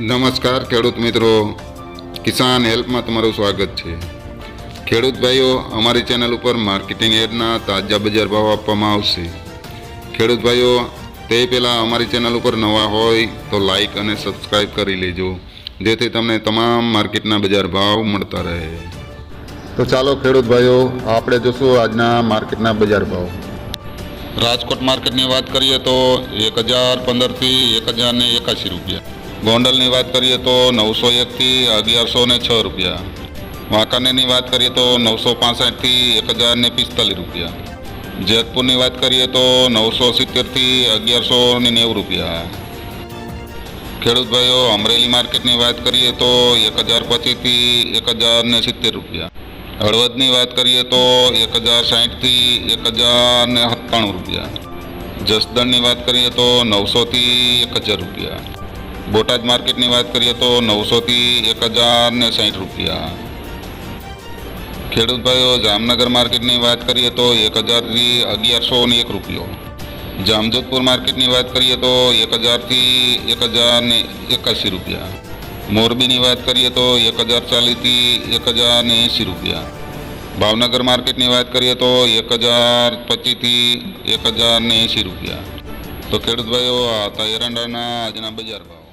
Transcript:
નમસ્કાર ખેડૂત મિત્રો, કિસાન હેલ્પમાં તમારું સ્વાગત છે। ખેડૂત ભાઈઓ, અમારી ચેનલ ઉપર માર્કેટિંગ યાર્ડના તાજા બજાર ભાવ આપવામાં આવશે। ખેડૂત ભાઈઓ, તે પહેલાં અમારી ચેનલ ઉપર નવા હોય તો લાઈક અને સબસ્ક્રાઈબ કરી લેજો, જેથી તમને તમામ માર્કેટના બજાર ભાવ મળતા રહે। તો ચાલો ખેડૂત ભાઈઓ, આપણે જોશું આજના માર્કેટના બજાર ભાવ। રાજકોટ માર્કેટની વાત કરીએ તો 1015થી 1081 રૂપિયા। ગોંડલની વાત કરીએ તો 901થી 1106 રૂપિયા। વાંકાનેરની વાત કરીએ તો 965થી 1045 રૂપિયા। જેતપુરની વાત કરીએ તો 970થી 1190 રૂપિયા। ખેડૂત ભાઈઓ, અમરેલી માર્કેટની વાત કરીએ તો 1025થી 1070 રૂપિયા। હળવદની વાત કરીએ તો 1060થી 1097 રૂપિયા। જસદણની વાત કરીએ તો 900થી 1000 રૂપિયા। બોટાદ માર્કેટની વાત કરીએ તો 900થી 1060 રૂપિયા। ખેડૂત ભાઈઓ, જામનગર માર્કેટની વાત કરીએ તો 1000થી 1101 રૂપિયો। જામજોધપુર માર્કેટની વાત કરીએ તો 1000થી 1081 રૂપિયા। મોરબીની વાત કરીએ તો 1040થી 1080 રૂપિયા। ભાવનગર માર્કેટની વાત કરીએ તો 1025થી 1080 રૂપિયા। તો ખેડૂત ભાઈઓ, આ હતા એરંડાના આજના બજાર ભાવ।